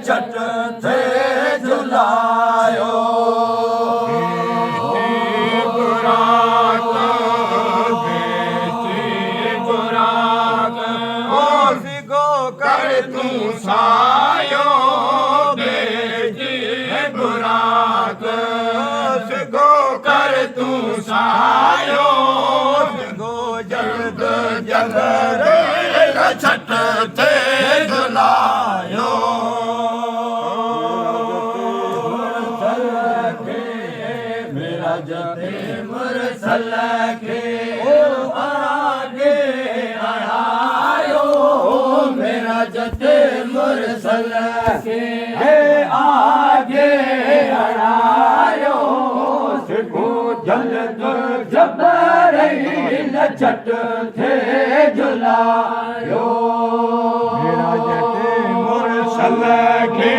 चट थे झुलायो कर तू सायो बेटी बुराक गो कर तू सायो गो जल्द जल्द छठ थे झुलायो मेरा जते मुरसल के आगे आयो मेरा जते मुरसल के आगे आयो सिखो जल्द जबर छठ थे झुलायो मेरा जते मुरसल के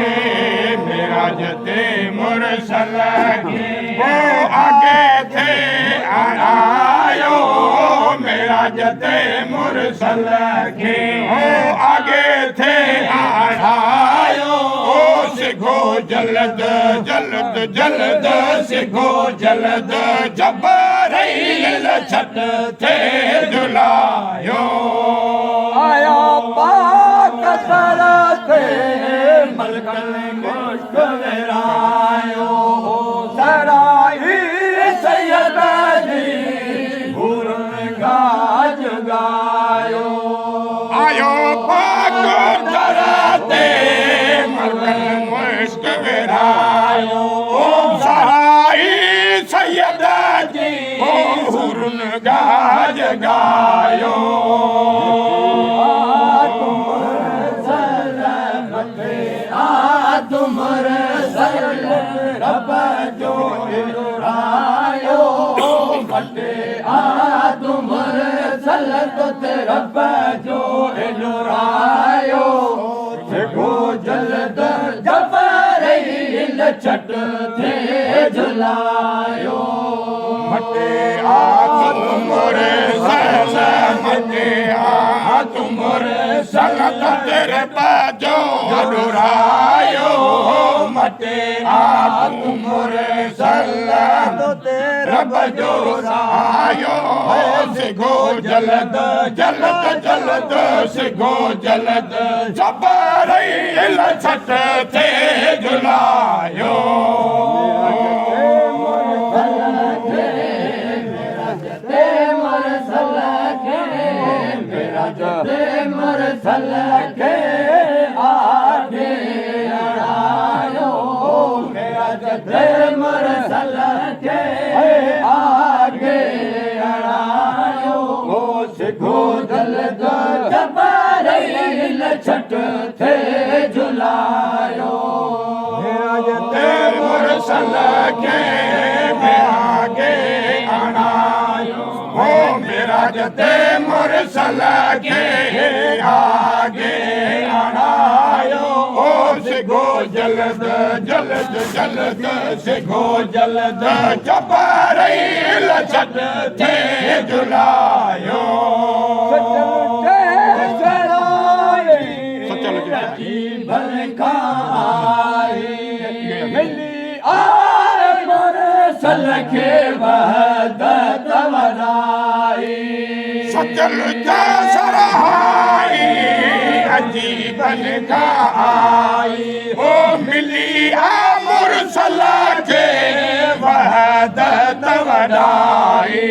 मेरा जते मुरसल के वो आगे थे आयो मेरा जते मुरसल के वो आगे थे आयो सिखो जल्द जल्द जल्द सिखो जल्द जबर रही छठ थे झुलायो आया पाक सरते मलकल मुश्क विरायो सराई सैयद जी हुरन गाज गायो आयो पाक धरते मलकल मुश्क विरायो सराई सैयद जी हुरन गाज गायो तुमर सल रब जो रायो बटे तुमर सल तो रब जो रायो गो जलद जबरैल छठ थे झुलायो मटे तुमरे सल मटे तुमरे सल तेरे बाजो अडुरायो मटे तुमरे सल तेरे बाजो रायो सिगो जलद जलद जलद सिगो जलद जबरैल छठ थे झुलायो मर सल के आगे अड़ायो मेरा जते मर सल के आगे अड़ायो सिखो जलद जबरैल छठ थे झुलायो मेरा जते मर सल के आगे अड़ायो मेरा जते मुरसल के आगे अड़ायो सिगो जलद जलद जलद सिगो जलद जबरैल छठ थे झुलायो सल के वहदत वराई सचल सरहाई अजीबन का आई ओ मिली मुरसल के वहदत वराई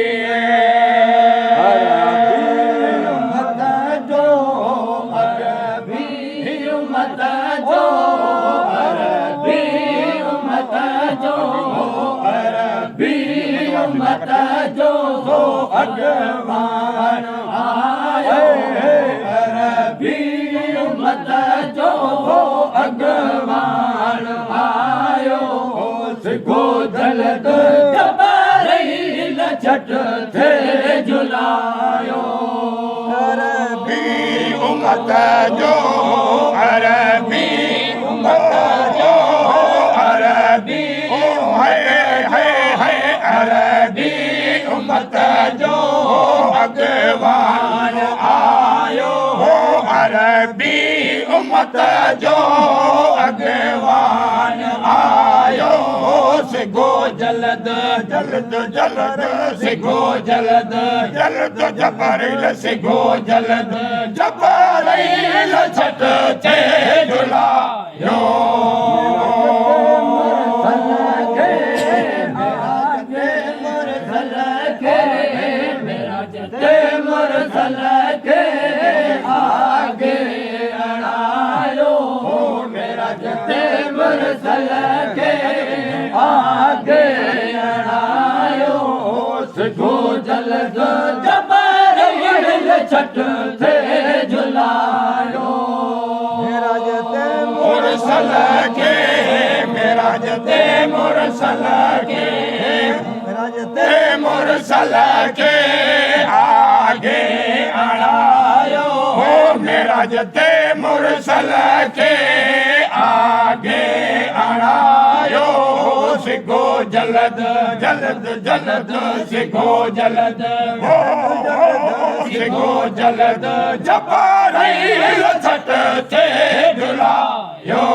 मत जो सो अगवान आयो अरबी मत जो सो अगवान आयो सिखो जलद जबरैल छठ थे झुलायो अरबी उम्मत जो अरबी उम्मत जो अरबी अरबी उम्मत जो अगवान आयो अरबी उम्मत जो अगवान आयो सिखो जलद जलद जलद सिखो जलद जलद जबरैल सिखो जलद जबरैल छठ थे झुलायो मुरसल के आगे अड़ायो मेरा जते मुरसल के आगे अड़ायो सिखो जलद जबरैल छठ थे झुलायो मेरा जते मुरसल के मेरा जते मुरसल के मेरा जते मुरसल के आगे अड़ायो मेरा जते मुरसल के आगे अड़ायो सिखो जलद जलद जलद सिखो जलद सिखो जलद जबरैल छठ थे झुलायो